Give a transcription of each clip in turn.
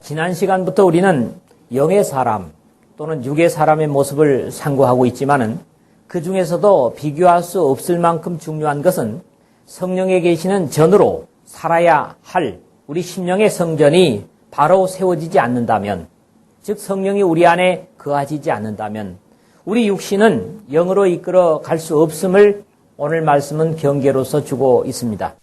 지난 시간부터 우리는 영의 사람 또는 육의 사람의 모습을 상고하고 있지만은 그 중에서도 비교할 수 없을 만큼 중요한 것은 성령에 계시는 전으로 살아야 할 우리 심령의 성전이 바로 세워지지 않는다면, 즉 성령이 우리 안에 거하시지 않는다면 우리 육신은 영으로 이끌어 갈 수 없음을 오늘 말씀은 경계로서 주고 있습니다.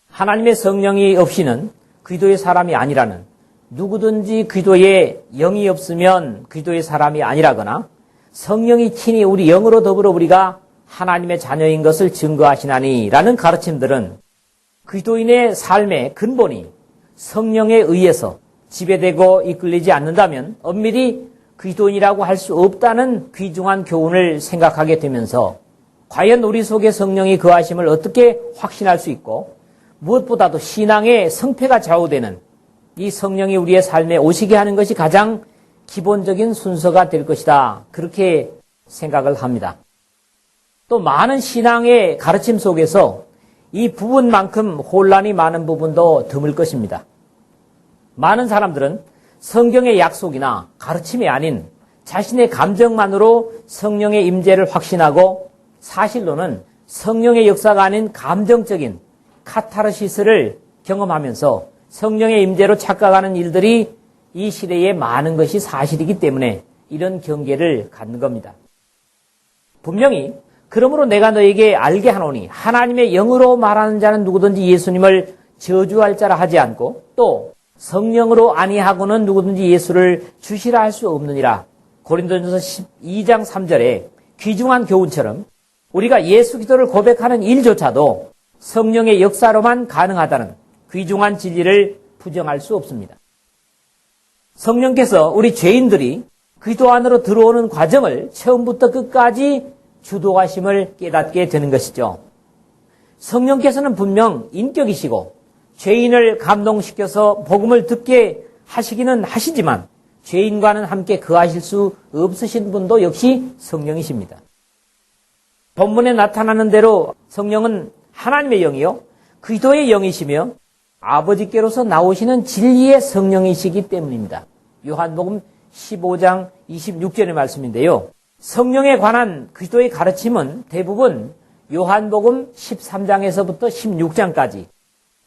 하나님의 성령이 없이는 기도의 사람이 아니라는, 누구든지 기도에 영이 없으면 기도의 사람이 아니라거나 성령이 친히 우리 영으로 더불어 우리가 하나님의 자녀인 것을 증거하시나니라는 가르침들은 기도인의 삶의 근본이 성령에 의해서 지배되고 이끌리지 않는다면 엄밀히 기도인이라고 할 수 없다는 귀중한 교훈을 생각하게 되면서 과연 우리 속에 성령이 거하심을 어떻게 확신할 수 있고, 무엇보다도 신앙의 성패가 좌우되는 이 성령이 우리의 삶에 오시게 하는 것이 가장 기본적인 순서가 될 것이다, 그렇게 생각을 합니다. 또 많은 신앙의 가르침 속에서 이 부분만큼 혼란이 많은 부분도 드물 것입니다. 많은 사람들은 성경의 약속이나 가르침이 아닌 자신의 감정만으로 성령의 임재를 확신하고, 사실로는 성령의 역사가 아닌 감정적인 카타르시스를 경험하면서 성령의 임재로 착각하는 일들이 이 시대에 많은 것이 사실이기 때문에 이런 경계를 갖는 겁니다. 분명히 그러므로 내가 너에게 알게 하노니 하나님의 영으로 말하는 자는 누구든지 예수님을 저주할 자라 하지 않고, 또 성령으로 아니하고는 누구든지 예수를 주시라 할 수 없느니라. 고린도전서 12장 3절에 귀중한 교훈처럼 우리가 예수 기도를 고백하는 일조차도 성령의 역사로만 가능하다는 귀중한 진리를 부정할 수 없습니다. 성령께서 우리 죄인들이 기도 안으로 들어오는 과정을 처음부터 끝까지 주도하심을 깨닫게 되는 것이죠. 성령께서는 분명 인격이시고 죄인을 감동시켜서 복음을 듣게 하시기는 하시지만 죄인과는 함께 거하실 수 없으신 분도 역시 성령이십니다. 본문에 나타나는 대로 성령은 하나님의 영이요, 기도의 영이시며 아버지께로서 나오시는 진리의 성령이시기 때문입니다. 요한복음 15장 26절의 말씀인데요. 성령에 관한 기도의 가르침은 대부분 요한복음 13장에서부터 16장까지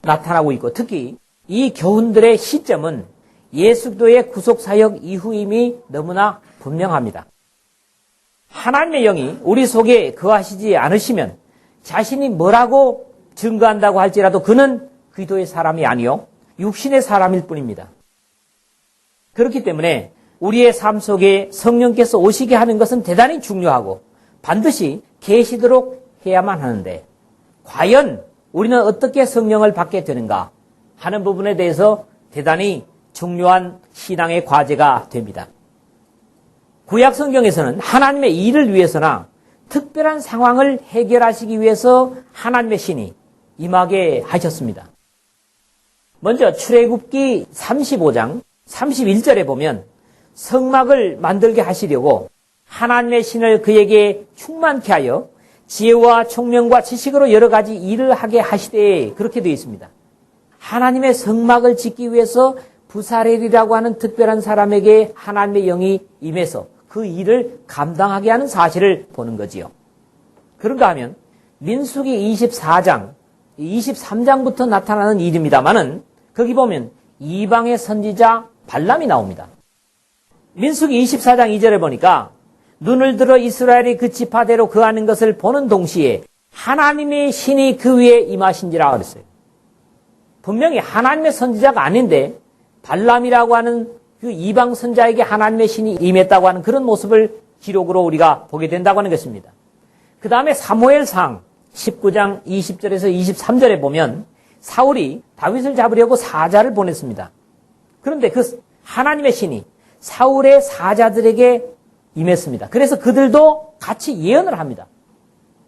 나타나고 있고, 특히 이 교훈들의 시점은 예수 그리스도의 구속사역 이후임이 너무나 분명합니다. 하나님의 영이 우리 속에 거하시지 않으시면 자신이 뭐라고 증거한다고 할지라도 그는 기도의 사람이 아니요 육신의 사람일 뿐입니다. 그렇기 때문에 우리의 삶 속에 성령께서 오시게 하는 것은 대단히 중요하고 반드시 계시도록 해야만 하는데, 과연 우리는 어떻게 성령을 받게 되는가 하는 부분에 대해서 대단히 중요한 신앙의 과제가 됩니다. 구약 성경에서는 하나님의 일을 위해서나 특별한 상황을 해결하시기 위해서 하나님의 신이 임하게 하셨습니다. 먼저 출애굽기 35장 31절에 보면 성막을 만들게 하시려고 하나님의 신을 그에게 충만케 하여 지혜와 총명과 지식으로 여러 가지 일을 하게 하시되, 그렇게 되어 있습니다. 하나님의 성막을 짓기 위해서 부사렐이라고 하는 특별한 사람에게 하나님의 영이 임해서 그 일을 감당하게 하는 사실을 보는 거지요. 그런가 하면 민수기 24장, 23장부터 나타나는 일입니다만은 거기 보면 이방의 선지자 발람이 나옵니다. 민수기 24장 2절에 보니까 눈을 들어 이스라엘이 그 지파대로 거하는 것을 보는 동시에 하나님의 신이 그 위에 임하신지라 그랬어요. 분명히 하나님의 선지자가 아닌데 발람이라고 하는 그 이방 선자에게 하나님의 신이 임했다고 하는 그런 모습을 기록으로 우리가 보게 된다고 하는 것입니다. 그 다음에 사무엘상 19장 20절에서 23절에 보면 사울이 다윗을 잡으려고 사자를 보냈습니다. 그런데 그 하나님의 신이 사울의 사자들에게 임했습니다. 그래서 그들도 같이 예언을 합니다.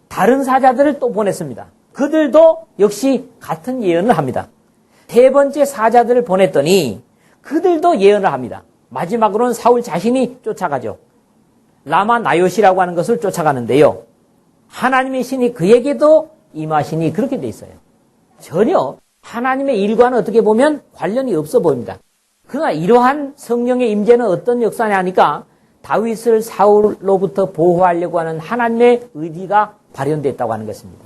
다른 사자들을 또 보냈습니다. 그들도 역시 같은 예언을 합니다. 세 번째 사자들을 보냈더니 그들도 예언을 합니다. 마지막으로는 사울 자신이 쫓아가죠. 라마 나요시라고 하는 것을 쫓아가는데요. 하나님의 신이 그에게도 임하시니 그렇게 돼 있어요. 전혀 하나님의 일과는 어떻게 보면 관련이 없어 보입니다. 그러나 이러한 성령의 임재는 어떤 역사냐 하니까 다윗을 사울로부터 보호하려고 하는 하나님의 의지가 발현됐다고 하는 것입니다.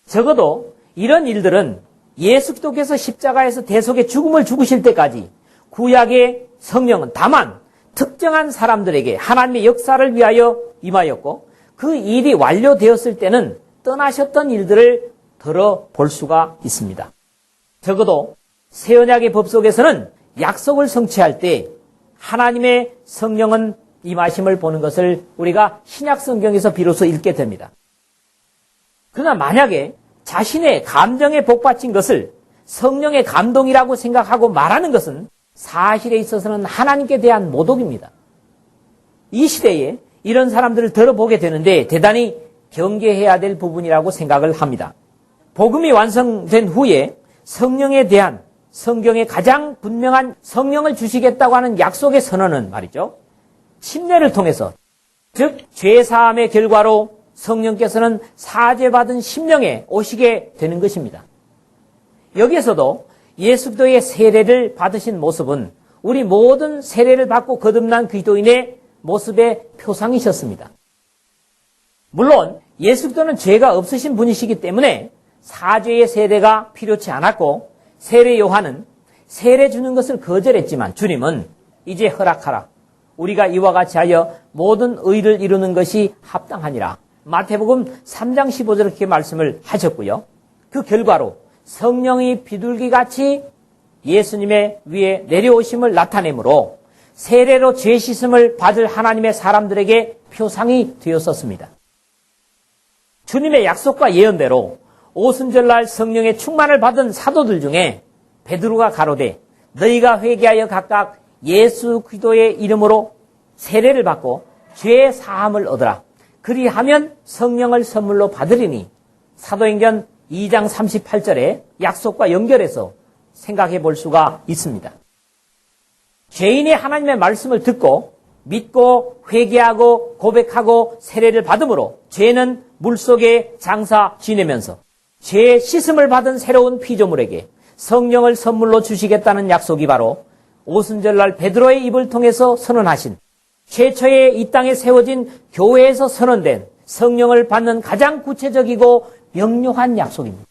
적어도 이런 일들은 예수 그리스도께서 십자가에서 대속의 죽음을 죽으실 때까지 구약의 성령은 다만 특정한 사람들에게 하나님의 역사를 위하여 임하였고 그 일이 완료되었을 때는 떠나셨던 일들을 들어볼 수가 있습니다. 적어도 새언약의 법 속에서는 약속을 성취할 때 하나님의 성령은 임하심을 보는 것을 우리가 신약 성경에서 비로소 읽게 됩니다. 그러나 만약에 자신의 감정에 복받친 것을 성령의 감동이라고 생각하고 말하는 것은 사실에 있어서는 하나님께 대한 모독입니다. 이 시대에 이런 사람들을 들어보게 되는데 대단히 경계해야 될 부분이라고 생각을 합니다. 복음이 완성된 후에 성령에 대한 성경의 가장 분명한 성령을 주시겠다고 하는 약속의 선언은 말이죠. 침례를 통해서 즉 죄사함의 결과로 성령께서는 사죄받은 심령에 오시게 되는 것입니다. 여기에서도 예수 그리스도의 세례를 받으신 모습은 우리 모든 세례를 받고 거듭난 그리스도인의 모습의 표상이셨습니다. 물론 예수 그리스도는 죄가 없으신 분이시기 때문에 사죄의 세례가 필요치 않았고 세례 요한은 세례 주는 것을 거절했지만 주님은 이제 허락하라. 우리가 이와 같이 하여 모든 의를 이루는 것이 합당하니라. 마태복음 3장 15절에 그렇게 말씀을 하셨고요. 그 결과로 성령이 비둘기같이 예수님의 위에 내려오심을 나타내므로 세례로 죄 씻음을 받을 하나님의 사람들에게 표상이 되었었습니다. 주님의 약속과 예언대로 오순절날 성령의 충만을 받은 사도들 중에 베드로가 가로되 너희가 회개하여 각각 예수 그리스도의 이름으로 세례를 받고 죄 사함을 얻으라. 그리하면 성령을 선물로 받으리니 사도행전 2장 38절의 약속과 연결해서 생각해 볼 수가 있습니다. 죄인이 하나님의 말씀을 듣고 믿고 회개하고 고백하고 세례를 받음으로 죄는 물속에 장사 지내면서 죄 씻음을 받은 새로운 피조물에게 성령을 선물로 주시겠다는 약속이 바로 오순절날 베드로의 입을 통해서 선언하신 최초의 이 땅에 세워진 교회에서 선언된 성령을 받는 가장 구체적이고 명료한 약속입니다.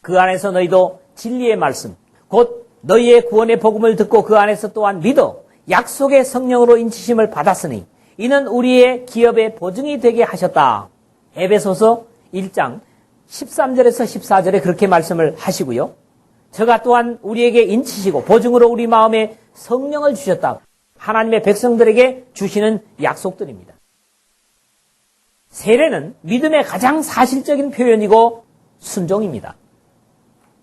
그 안에서 너희도 진리의 말씀, 곧 너희의 구원의 복음을 듣고 그 안에서 또한 믿어 약속의 성령으로 인치심을 받았으니 이는 우리의 기업의 보증이 되게 하셨다. 에베소서 1장 13절에서 14절에 그렇게 말씀을 하시고요. 저가 또한 우리에게 인치시고 보증으로 우리 마음에 성령을 주셨다. 하나님의 백성들에게 주시는 약속들입니다. 세례는 믿음의 가장 사실적인 표현이고 순종입니다.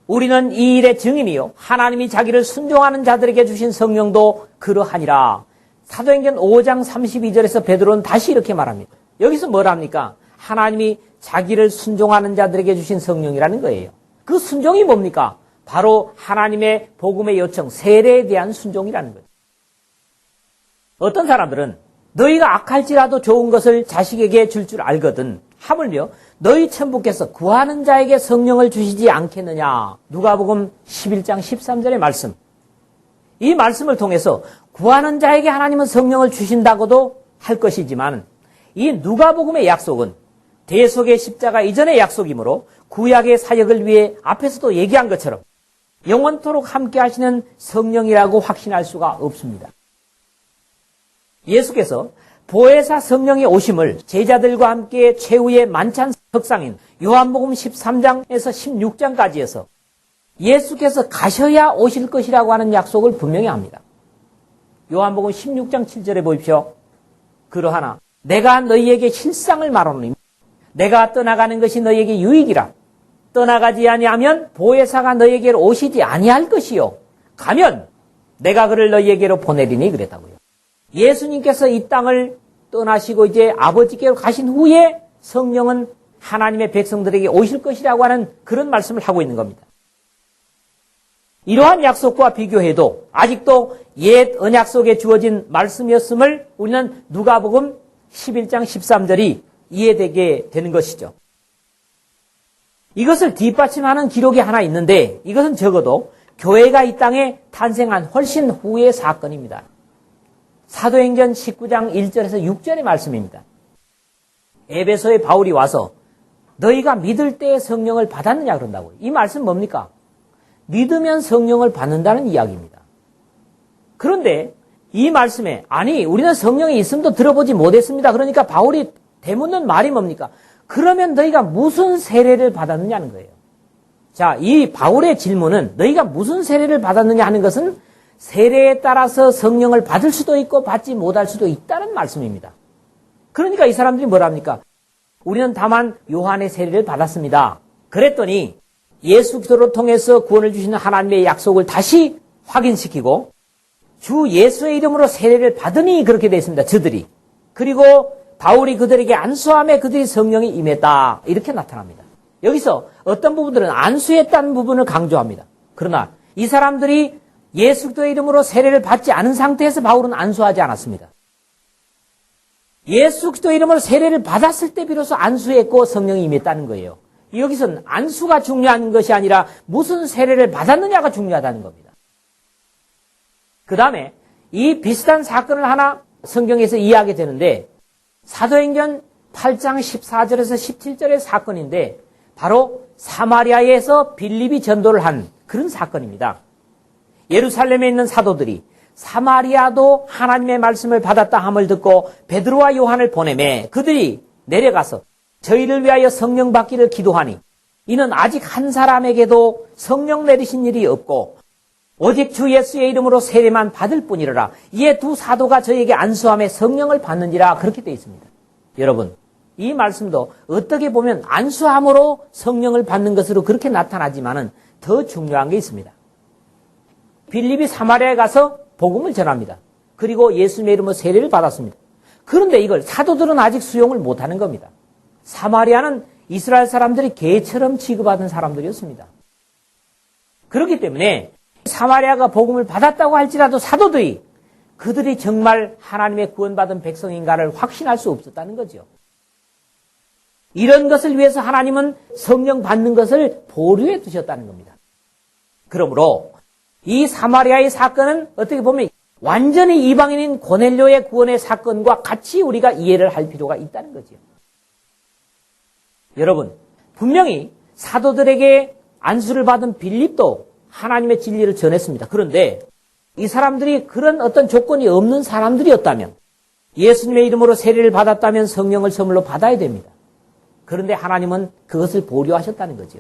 우리는 이 일의 증인이요 하나님이 자기를 순종하는 자들에게 주신 성령도 그러하니라. 사도행전 5장 32절에서 베드로는 다시 이렇게 말합니다. 여기서 뭘 합니까? 하나님이 자기를 순종하는 자들에게 주신 성령이라는 거예요. 그 순종이 뭡니까? 바로 하나님의 복음의 요청, 세례에 대한 순종이라는 거죠. 어떤 사람들은 너희가 악할지라도 좋은 것을 자식에게 줄 줄 알거든. 하물며 너희 천부께서 구하는 자에게 성령을 주시지 않겠느냐. 누가복음 11장 13절의 말씀. 이 말씀을 통해서 구하는 자에게 하나님은 성령을 주신다고도 할 것이지만 이 누가복음의 약속은 대속의 십자가 이전의 약속이므로 구약의 사역을 위해 앞에서도 얘기한 것처럼 영원토록 함께 하시는 성령이라고 확신할 수가 없습니다. 예수께서 보혜사 성령의 오심을 제자들과 함께 최후의 만찬 석상인 요한복음 13장에서 16장까지 해서 예수께서 가셔야 오실 것이라고 하는 약속을 분명히 합니다. 요한복음 16장 7절에 보십시오. 그러하나 내가 너희에게 실상을 말하노니 내가 떠나가는 것이 너희에게 유익이라. 떠나가지 아니하면 보혜사가 너희에게로 오시지 아니할 것이요. 가면 내가 그를 너희에게로 보내리니 그랬다고요. 예수님께서 이 땅을 떠나시고 이제 아버지께로 가신 후에 성령은 하나님의 백성들에게 오실 것이라고 하는 그런 말씀을 하고 있는 겁니다. 이러한 약속과 비교해도 아직도 옛 언약 속에 주어진 말씀이었음을 우리는 누가복음 11장 13절이 이해되게 되는 것이죠. 이것을 뒷받침하는 기록이 하나 있는데 이것은 적어도 교회가 이 땅에 탄생한 훨씬 후의 사건입니다. 사도행전 19장 1절에서 6절의 말씀입니다. 에베소에 바울이 와서 너희가 믿을 때에 성령을 받았느냐 그런다고요. 이 말씀 뭡니까? 믿으면 성령을 받는다는 이야기입니다. 그런데 이 말씀에 아니 우리는 성령이 있음도 들어보지 못했습니다. 그러니까 바울이 되묻는 말이 뭡니까? 그러면 너희가 무슨 세례를 받았느냐는 거예요. 자, 이 바울의 질문은 너희가 무슨 세례를 받았느냐 하는 것은 세례에 따라서 성령을 받을 수도 있고 받지 못할 수도 있다는 말씀입니다. 그러니까 이 사람들이 뭐랍니까? 우리는 다만 요한의 세례를 받았습니다. 그랬더니 예수 그리스도를 통해서 구원을 주시는 하나님의 약속을 다시 확인시키고 주 예수의 이름으로 세례를 받으니 그렇게 되어 있습니다. 저들이. 그리고 바울이 그들에게 안수함에 그들이 성령이 임했다. 이렇게 나타납니다. 여기서 어떤 부분들은 안수했다는 부분을 강조합니다. 그러나 이 사람들이 예수 그리스도의 이름으로 세례를 받지 않은 상태에서 바울은 안수하지 않았습니다. 예수 그리스도의 이름으로 세례를 받았을 때 비로소 안수했고 성령이 임했다는 거예요. 여기서는 안수가 중요한 것이 아니라 무슨 세례를 받았느냐가 중요하다는 겁니다. 그 다음에 이 비슷한 사건을 하나 성경에서 이해하게 되는데 사도행전 8장 14절에서 17절의 사건인데 바로 사마리아에서 빌립이 전도를 한 그런 사건입니다. 예루살렘에 있는 사도들이 사마리아도 하나님의 말씀을 받았다 함을 듣고 베드로와 요한을 보내매 그들이 내려가서 저희를 위하여 성령 받기를 기도하니 이는 아직 한 사람에게도 성령 내리신 일이 없고 오직 주 예수의 이름으로 세례만 받을 뿐이라. 이에 두 사도가 저에게 안수함에 성령을 받는지라 그렇게 되어 있습니다. 여러분, 이 말씀도 어떻게 보면 안수함으로 성령을 받는 것으로 그렇게 나타나지만은 더 중요한 게 있습니다. 빌립이 사마리아에 가서 복음을 전합니다. 그리고 예수님의 이름으로 세례를 받았습니다. 그런데 이걸 사도들은 아직 수용을 못하는 겁니다. 사마리아는 이스라엘 사람들이 개처럼 취급하던 사람들이었습니다. 그렇기 때문에 사마리아가 복음을 받았다고 할지라도 사도들이 그들이 정말 하나님의 구원받은 백성인가를 확신할 수 없었다는 거죠. 이런 것을 위해서 하나님은 성령 받는 것을 보류해 두셨다는 겁니다. 그러므로 이 사마리아의 사건은 어떻게 보면 완전히 이방인인 고넬료의 구원의 사건과 같이 우리가 이해를 할 필요가 있다는 거죠. 여러분, 분명히 사도들에게 안수를 받은 빌립도 하나님의 진리를 전했습니다. 그런데 이 사람들이 그런 어떤 조건이 없는 사람들이었다면 예수님의 이름으로 세례를 받았다면 성령을 선물로 받아야 됩니다. 그런데 하나님은 그것을 보류하셨다는 거죠.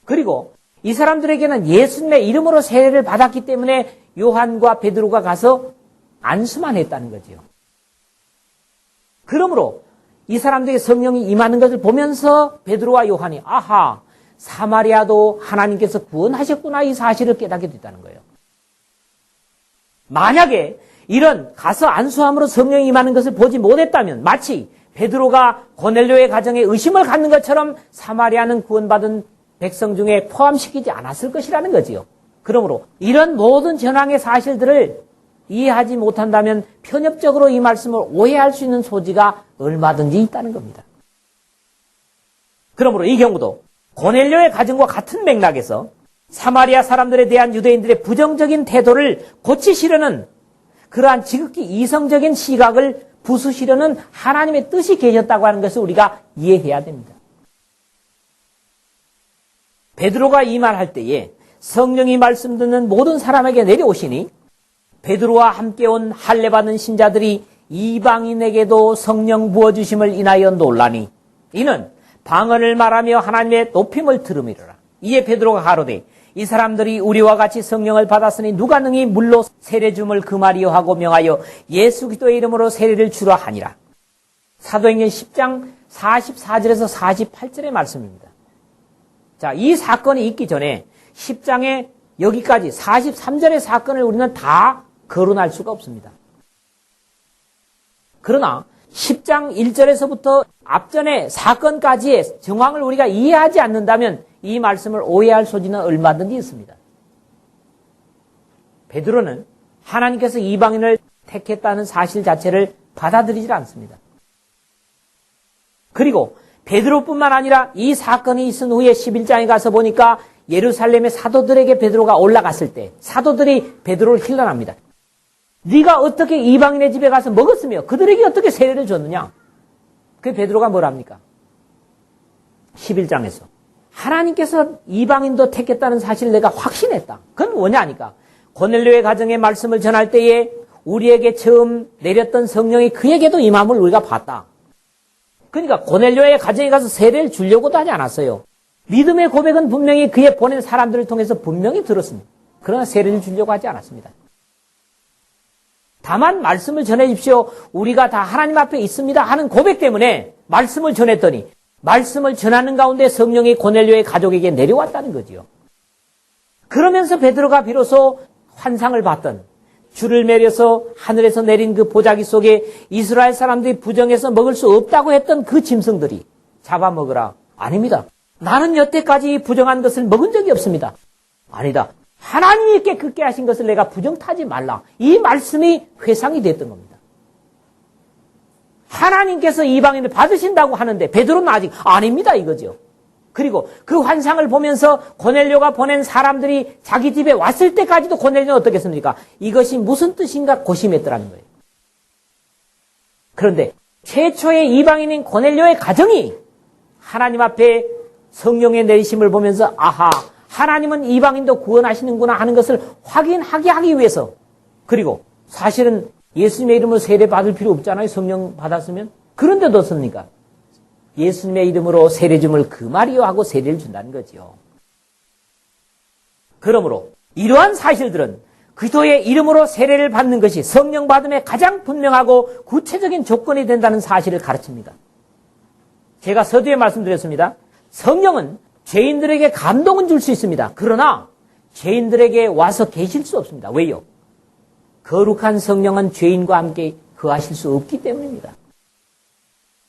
그리고 이 사람들에게는 예수님의 이름으로 세례를 받았기 때문에 요한과 베드로가 가서 안수만 했다는 거죠. 그러므로 이 사람들에게 성령이 임하는 것을 보면서 베드로와 요한이 아하, 사마리아도 하나님께서 구원하셨구나 이 사실을 깨닫게 됐다는 거예요. 만약에 이런 가서 안수함으로 성령이 임하는 것을 보지 못했다면 마치 베드로가 고넬료의 가정에 의심을 갖는 것처럼 사마리아는 구원받은 백성 중에 포함시키지 않았을 것이라는 거지요. 그러므로 이런 모든 전황의 사실들을 이해하지 못한다면 편협적으로 이 말씀을 오해할 수 있는 소지가 얼마든지 있다는 겁니다. 그러므로 이 경우도 고넬료의 가정과 같은 맥락에서 사마리아 사람들에 대한 유대인들의 부정적인 태도를 고치시려는 그러한 지극히 이성적인 시각을 부수시려는 하나님의 뜻이 계셨다고 하는 것을 우리가 이해해야 됩니다. 베드로가 이 말할 때에 성령이 말씀 듣는 모든 사람에게 내려오시니 베드로와 함께 온 할례 받은 신자들이 이방인에게도 성령 부어주심을 인하여 놀라니 이는 방언을 말하며 하나님의 높임을 들음이로라. 이에 베드로가 가로되 이 사람들이 우리와 같이 성령을 받았으니 누가 능히 물로 세례 줌을 금하리요 하고 명하여 예수 그리스도의 이름으로 세례를 주라 하니라. 사도행전 10장 44절에서 48절의 말씀입니다. 자, 이 사건이 있기 전에 10장에 여기까지 43절의 사건을 우리는 다 거론할 수가 없습니다. 그러나 10장 1절에서부터 앞전의 사건까지의 정황을 우리가 이해하지 않는다면 이 말씀을 오해할 소지는 얼마든지 있습니다. 베드로는 하나님께서 이방인을 택했다는 사실 자체를 받아들이질 않습니다. 그리고 베드로뿐만 아니라 이 사건이 있은 후에 11장에 가서 보니까 예루살렘의 사도들에게 베드로가 올라갔을 때 사도들이 베드로를 힐난합니다. 네가 어떻게 이방인의 집에 가서 먹었으며 그들에게 어떻게 세례를 줬느냐? 그 베드로가 뭐랍니까? 11장에서 하나님께서 이방인도 택했다는 사실을 내가 확신했다. 그건 뭐냐니까? 고넬료의 가정의 말씀을 전할 때에 우리에게 처음 내렸던 성령이 그에게도 임함을 우리가 봤다. 그러니까 고넬료의 가정에 가서 세례를 주려고도 하지 않았어요. 믿음의 고백은 분명히 그의 보낸 사람들을 통해서 분명히 들었습니다. 그러나 세례를 주려고 하지 않았습니다. 다만 말씀을 전해주십시오. 우리가 다 하나님 앞에 있습니다 하는 고백 때문에 말씀을 전했더니 말씀을 전하는 가운데 성령이 고넬료의 가족에게 내려왔다는 거지요. 그러면서 베드로가 비로소 환상을 봤던 줄을 매려서 하늘에서 내린 그 보자기 속에 이스라엘 사람들이 부정해서 먹을 수 없다고 했던 그 짐승들이 잡아먹으라. 아닙니다. 나는 여태까지 부정한 것을 먹은 적이 없습니다. 아니다. 하나님이 깨끗게 하신 것을 내가 부정타지 말라. 이 말씀이 회상이 됐던 겁니다. 하나님께서 이방인을 받으신다고 하는데 베드로는 아직 아닙니다 이거죠. 그리고 그 환상을 보면서 고넬료가 보낸 사람들이 자기 집에 왔을 때까지도 고넬료는 어떻게 했습니까? 이것이 무슨 뜻인가 고심했더라는 거예요. 그런데 최초의 이방인인 고넬료의 가정이 하나님 앞에 성령의 내리심을 보면서 아하, 하나님은 이방인도 구원하시는구나 하는 것을 확인하게 하기 위해서, 그리고 사실은 예수님의 이름으로 세례 받을 필요 없잖아요. 성령 받았으면. 그런데도 어떻습니까? 예수님의 이름으로 세례 줌을 금하리요 하고 세례를 준다는 거지요. 그러므로 이러한 사실들은 그리스도의 이름으로 세례를 받는 것이 성령 받음의 가장 분명하고 구체적인 조건이 된다는 사실을 가르칩니다. 제가 서두에 말씀드렸습니다. 성령은 죄인들에게 감동은 줄 수 있습니다. 그러나 죄인들에게 와서 계실 수 없습니다. 왜요? 거룩한 성령은 죄인과 함께 거하실 수 없기 때문입니다.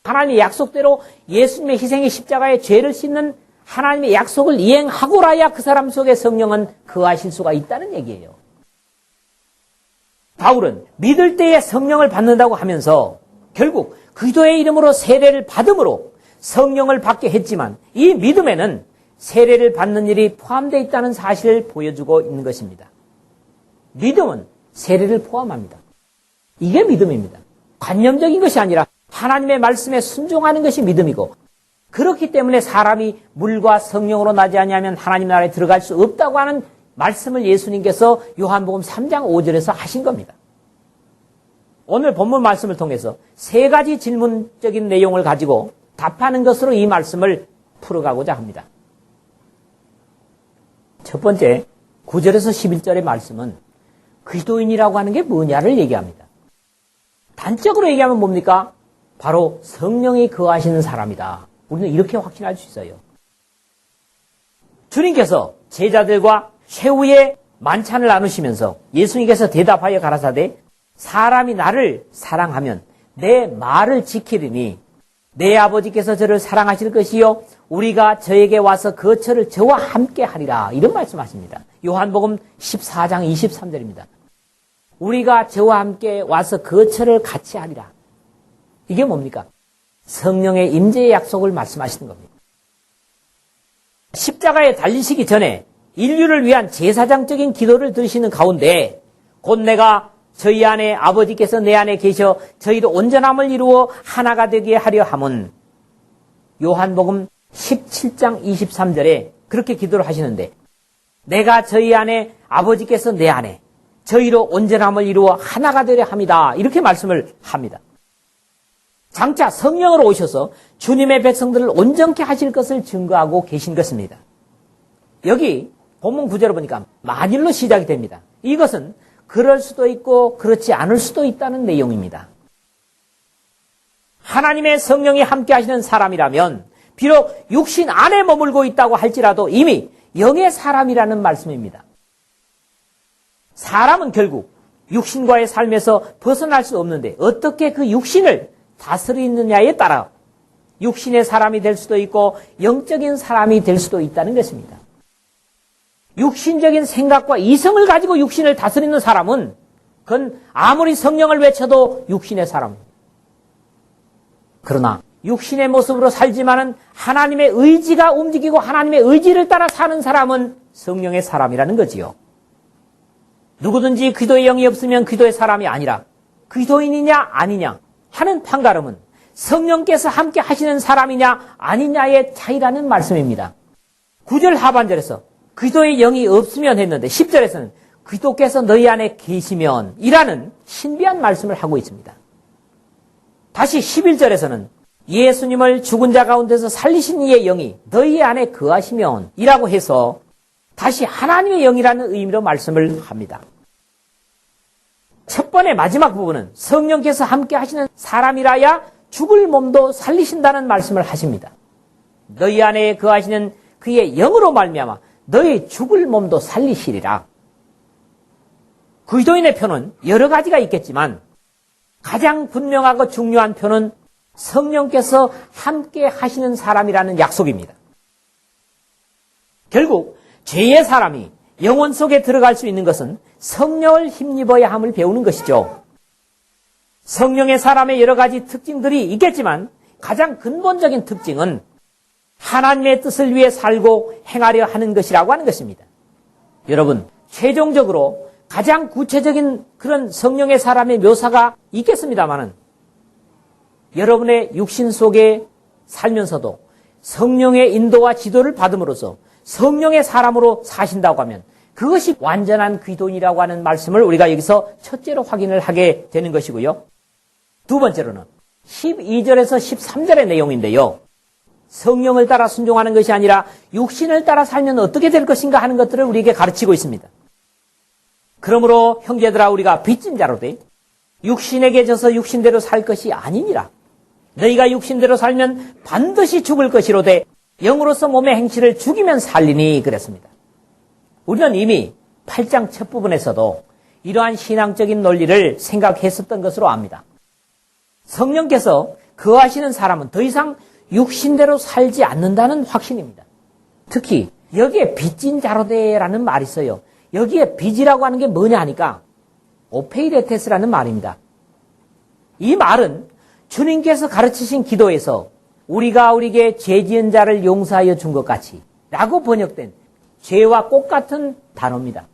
하나님의 약속대로 예수님의 희생의 십자가에 죄를 씻는 하나님의 약속을 이행하고라야 그 사람 속에 성령은 거하실 수가 있다는 얘기예요. 바울은 믿을 때에 성령을 받는다고 하면서 결국 그리스도의 이름으로 세례를 받음으로 성령을 받게 했지만 이 믿음에는 세례를 받는 일이 포함되어 있다는 사실을 보여주고 있는 것입니다. 믿음은 세례를 포함합니다. 이게 믿음입니다. 관념적인 것이 아니라 하나님의 말씀에 순종하는 것이 믿음이고, 그렇기 때문에 사람이 물과 성령으로 나지 아니하면 하나님 나라에 들어갈 수 없다고 하는 말씀을 예수님께서 요한복음 3장 5절에서 하신 겁니다. 오늘 본문 말씀을 통해서 세 가지 질문적인 내용을 가지고 답하는 것으로 이 말씀을 풀어가고자 합니다. 첫 번째, 9절에서 11절의 말씀은 그리스도인이라고 하는 게 뭐냐를 얘기합니다. 단적으로 얘기하면 뭡니까? 바로 성령이 거하시는 사람이다. 우리는 이렇게 확신할 수 있어요. 주님께서 제자들과 최후의 만찬을 나누시면서 예수님께서 대답하여 가라사대 사람이 나를 사랑하면 내 말을 지키리니 내 아버지께서 저를 사랑하실 것이요 우리가 저에게 와서 거처를 저와 함께 하리라. 이런 말씀하십니다. 요한복음 14장 23절입니다. 우리가 저와 함께 와서 거처를 같이 하리라. 이게 뭡니까? 성령의 임재의 약속을 말씀하시는 겁니다. 십자가에 달리시기 전에 인류를 위한 제사장적인 기도를 드리시는 가운데 곧 내가 저희 안에 아버지께서 내 안에 계셔 저희도 온전함을 이루어 하나가 되게 하려 함은 요한복음 17장 23절에 그렇게 기도를 하시는데 내가 저희 안에 아버지께서 내 안에 저희로 온전함을 이루어 하나가 되려 합니다. 이렇게 말씀을 합니다. 장차 성령으로 오셔서 주님의 백성들을 온전케 하실 것을 증거하고 계신 것입니다. 여기 본문 9절을 보니까 만일로 시작이 됩니다. 이것은 그럴 수도 있고 그렇지 않을 수도 있다는 내용입니다. 하나님의 성령이 함께 하시는 사람이라면 비록 육신 안에 머물고 있다고 할지라도 이미 영의 사람이라는 말씀입니다. 사람은 결국 육신과의 삶에서 벗어날 수 없는데 어떻게 그 육신을 다스리느냐에 따라 육신의 사람이 될 수도 있고 영적인 사람이 될 수도 있다는 것입니다. 육신적인 생각과 이성을 가지고 육신을 다스리는 사람은 그건 아무리 성령을 외쳐도 육신의 사람입니다. 그러나 육신의 모습으로 살지만은 하나님의 의지가 움직이고 하나님의 의지를 따라 사는 사람은 성령의 사람이라는 거지요. 누구든지 기도의 영이 없으면 기도의 사람이 아니라 기도인이냐 아니냐 하는 판가름은 성령께서 함께 하시는 사람이냐 아니냐의 차이라는 말씀입니다. 9절 하반절에서 기도의 영이 없으면 했는데 10절에서는 기도께서 너희 안에 계시면 이라는 신비한 말씀을 하고 있습니다. 다시 11절에서는 예수님을 죽은 자 가운데서 살리신 이의 영이 너희 안에 거하시면 이라고 해서 다시 하나님의 영이라는 의미로 말씀을 합니다. 첫 번의 마지막 부분은 성령께서 함께 하시는 사람이라야 죽을 몸도 살리신다는 말씀을 하십니다. 너희 안에 거하시는 그의 영으로 말미암아 너희 죽을 몸도 살리시리라. 기도인의 표는 여러 가지가 있겠지만 가장 분명하고 중요한 표는 성령께서 함께 하시는 사람이라는 약속입니다. 결국 죄의 사람이 영혼 속에 들어갈 수 있는 것은 성령을 힘입어야 함을 배우는 것이죠. 성령의 사람의 여러 가지 특징들이 있겠지만 가장 근본적인 특징은 하나님의 뜻을 위해 살고 행하려 하는 것이라고 하는 것입니다. 여러분, 최종적으로 가장 구체적인 그런 성령의 사람의 묘사가 있겠습니다마는 여러분의 육신 속에 살면서도 성령의 인도와 지도를 받음으로써 성령의 사람으로 사신다고 하면 그것이 완전한 기도인이라고 하는 말씀을 우리가 여기서 첫째로 확인을 하게 되는 것이고요. 두 번째로는 12절에서 13절의 내용인데요. 성령을 따라 순종하는 것이 아니라 육신을 따라 살면 어떻게 될 것인가 하는 것들을 우리에게 가르치고 있습니다. 그러므로 형제들아 우리가 빚진 자로 돼 육신에게 져서 육신대로 살 것이 아니니라. 너희가 육신대로 살면 반드시 죽을 것이로되 영으로서 몸의 행실을 죽이면 살리니 그랬습니다. 우리는 이미 8장 첫 부분에서도 이러한 신앙적인 논리를 생각했었던 것으로 압니다. 성령께서 거하시는 사람은 더 이상 육신대로 살지 않는다는 확신입니다. 특히 여기에 빚진 자로되라는 말이 있어요. 여기에 빚이라고 하는 게 뭐냐 하니까 오페이레테스라는 말입니다. 이 말은 주님께서 가르치신 기도에서 우리가 우리에게 죄 지은 자를 용서하여 준 것 같이 라고 번역된 죄와 똑같은 단어입니다.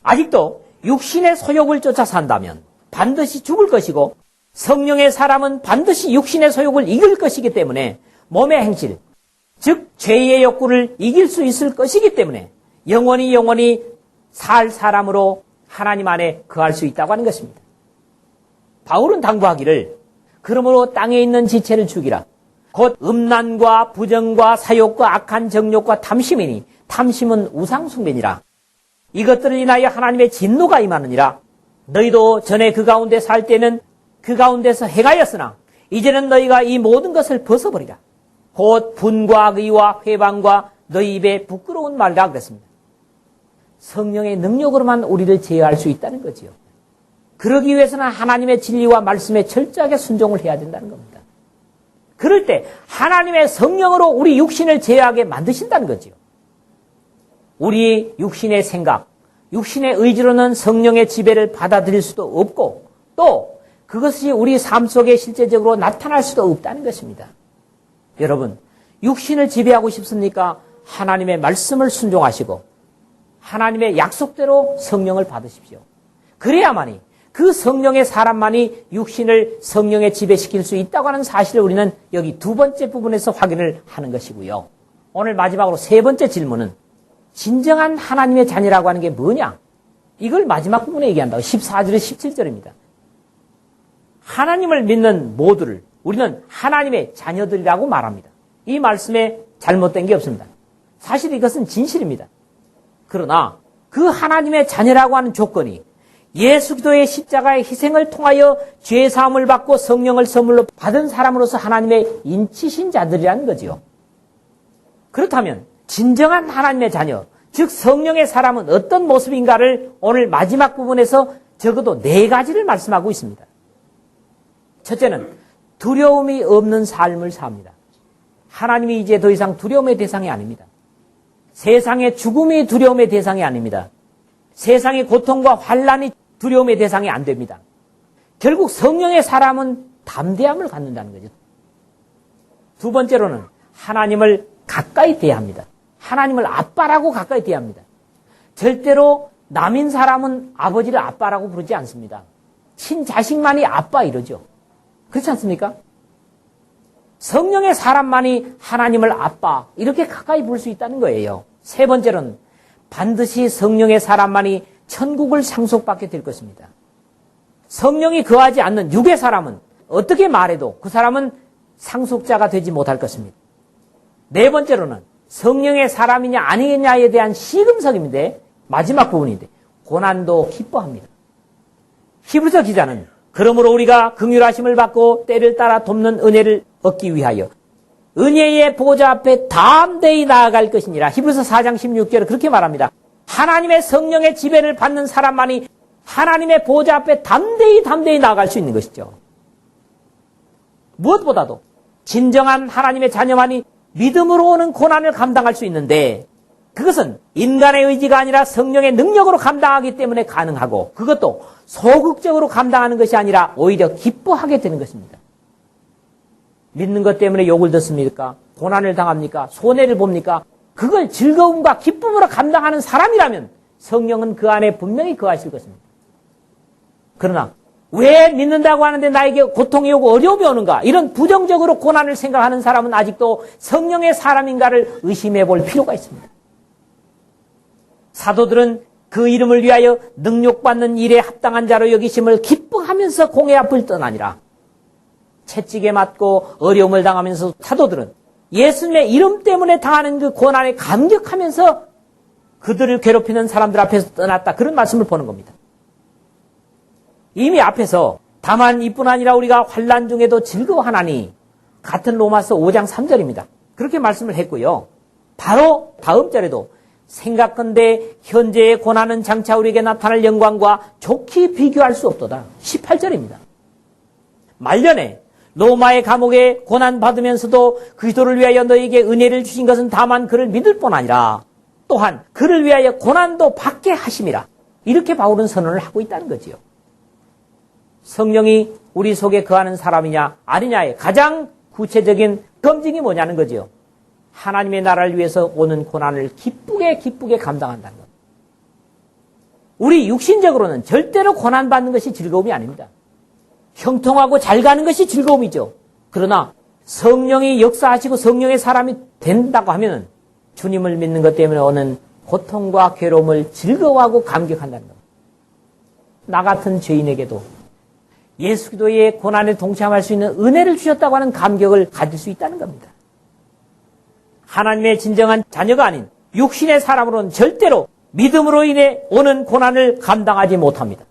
아직도 육신의 소욕을 쫓아 산다면 반드시 죽을 것이고 성령의 사람은 반드시 육신의 소욕을 이길 것이기 때문에 몸의 행실, 즉 죄의 욕구를 이길 수 있을 것이기 때문에 영원히 살 사람으로 하나님 안에 거할 수 있다고 하는 것입니다. 바울은 당부하기를 그러므로 땅에 있는 지체를 죽이라. 곧 음란과 부정과 사욕과 악한 정욕과 탐심이니 탐심은 우상숭배니라. 이것들을 인하여 하나님의 진노가 임하느니라. 너희도 전에 그 가운데 살 때는 그 가운데서 행하였으나 이제는 너희가 이 모든 것을 벗어버리라. 곧 분과 의와 회방과 너희 입에 부끄러운 말이라 그랬습니다. 성령의 능력으로만 우리를 제어할 수 있다는 거지요. 그러기 위해서는 하나님의 진리와 말씀에 철저하게 순종을 해야 된다는 겁니다. 그럴 때 하나님의 성령으로 우리 육신을 제어하게 만드신다는 거지요. 우리 육신의 생각, 육신의 의지로는 성령의 지배를 받아들일 수도 없고 또 그것이 우리 삶 속에 실제적으로 나타날 수도 없다는 것입니다. 여러분, 육신을 지배하고 싶습니까? 하나님의 말씀을 순종하시고 하나님의 약속대로 성령을 받으십시오. 그래야만이 그 성령의 사람만이 육신을 성령에 지배시킬 수 있다고 하는 사실을 우리는 여기 두 번째 부분에서 확인을 하는 것이고요. 오늘 마지막으로 세 번째 질문은 진정한 하나님의 자녀라고 하는 게 뭐냐? 이걸 마지막 부분에 얘기한다고 14절에 17절입니다. 하나님을 믿는 모두를 우리는 하나님의 자녀들이라고 말합니다. 이 말씀에 잘못된 게 없습니다. 사실 이것은 진실입니다. 그러나 그 하나님의 자녀라고 하는 조건이 예수 그리스도의 십자가의 희생을 통하여 죄 사함을 받고 성령을 선물로 받은 사람으로서 하나님의 인치신 자들이라는 거지요. 그렇다면 진정한 하나님의 자녀, 즉 성령의 사람은 어떤 모습인가를 오늘 마지막 부분에서 적어도 4가지를 말씀하고 있습니다. 첫째는 두려움이 없는 삶을 삽니다. 하나님이 이제 더 이상 두려움의 대상이 아닙니다. 세상의 죽음이 두려움의 대상이 아닙니다. 세상의 고통과 환난이 두려움의 대상이 안 됩니다. 결국 성령의 사람은 담대함을 갖는다는 거죠. 두 번째로는 하나님을 가까이 대합니다. 하나님을 아빠라고 가까이 대합니다. 절대로 남인 사람은 아버지를 아빠라고 부르지 않습니다. 친자식만이 아빠 이러죠. 그렇지 않습니까? 성령의 사람만이 하나님을 아빠 이렇게 가까이 부를 수 있다는 거예요. 세 번째로는 반드시 성령의 사람만이 천국을 상속받게 될 것입니다. 성령이 거하지 않는 육의 사람은 어떻게 말해도 그 사람은 상속자가 되지 못할 것입니다. 네 번째로는 성령의 사람이냐 아니냐에 대한 시금석인데 마지막 부분인데 고난도 기뻐합니다. 히브리서 기자는 그러므로 우리가 긍휼하심을 받고 때를 따라 돕는 은혜를 얻기 위하여 은혜의 보좌 앞에 담대히 나아갈 것이니라. 히브리서 4장 16절에 그렇게 말합니다. 하나님의 성령의 지배를 받는 사람만이 하나님의 보좌 앞에 담대히 나아갈 수 있는 것이죠. 무엇보다도 진정한 하나님의 자녀만이 믿음으로 오는 고난을 감당할 수 있는데 그것은 인간의 의지가 아니라 성령의 능력으로 감당하기 때문에 가능하고 그것도 소극적으로 감당하는 것이 아니라 오히려 기뻐하게 되는 것입니다. 믿는 것 때문에 욕을 듣습니까? 고난을 당합니까? 손해를 봅니까? 그걸 즐거움과 기쁨으로 감당하는 사람이라면 성령은 그 안에 분명히 거하실 것입니다. 그러나 왜 믿는다고 하는데 나에게 고통이 오고 어려움이 오는가? 이런 부정적으로 고난을 생각하는 사람은 아직도 성령의 사람인가를 의심해 볼 필요가 있습니다. 사도들은 그 이름을 위하여 능욕받는 일에 합당한 자로 여기심을 기뻐하면서 공의 앞을 떠나니라. 채찍에 맞고 어려움을 당하면서 사도들은 예수님의 이름 때문에 당하는 그 고난에 감격하면서 그들을 괴롭히는 사람들 앞에서 떠났다. 그런 말씀을 보는 겁니다. 이미 앞에서 다만 이뿐 아니라 우리가 환난 중에도 즐거워하나니 같은 로마서 5장 3절입니다. 그렇게 말씀을 했고요. 바로 다음 절에도 생각건대 현재의 고난은 장차 우리에게 나타날 영광과 좋게 비교할 수 없도다. 18절입니다. 말년에 로마의 감옥에 고난받으면서도 그리스도를 위하여 너에게 은혜를 주신 것은 다만 그를 믿을 뿐 아니라 또한 그를 위하여 고난도 받게 하심이라. 이렇게 바울은 선언을 하고 있다는 거지요. 성령이 우리 속에 거하는 사람이냐 아니냐의 가장 구체적인 검증이 뭐냐는 거지요. 하나님의 나라를 위해서 오는 고난을 기쁘게 감당한다는 것. 우리 육신적으로는 절대로 고난받는 것이 즐거움이 아닙니다. 형통하고 잘 가는 것이 즐거움이죠. 그러나 성령이 역사하시고 성령의 사람이 된다고 하면 주님을 믿는 것 때문에 오는 고통과 괴로움을 즐거워하고 감격한다는 것. 나 같은 죄인에게도 예수 그리스도의 고난에 동참할 수 있는 은혜를 주셨다고 하는 감격을 가질 수 있다는 겁니다. 하나님의 진정한 자녀가 아닌 육신의 사람으로는 절대로 믿음으로 인해 오는 고난을 감당하지 못합니다.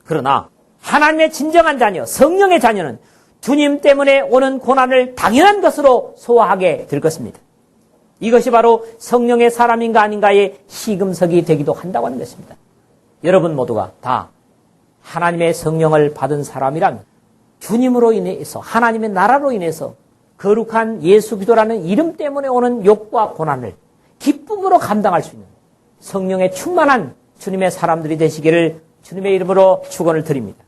그러나 하나님의 진정한 자녀, 성령의 자녀는 주님 때문에 오는 고난을 당연한 것으로 소화하게 될 것입니다. 이것이 바로 성령의 사람인가 아닌가의 시금석이 되기도 한다고 하는 것입니다. 여러분 모두가 다 하나님의 성령을 받은 사람이라면 주님으로 인해서 하나님의 나라로 인해서 거룩한 예수 그리스도라는 이름 때문에 오는 욕과 고난을 기쁨으로 감당할 수 있는 성령의 충만한 주님의 사람들이 되시기를 주님의 이름으로 축원을 드립니다.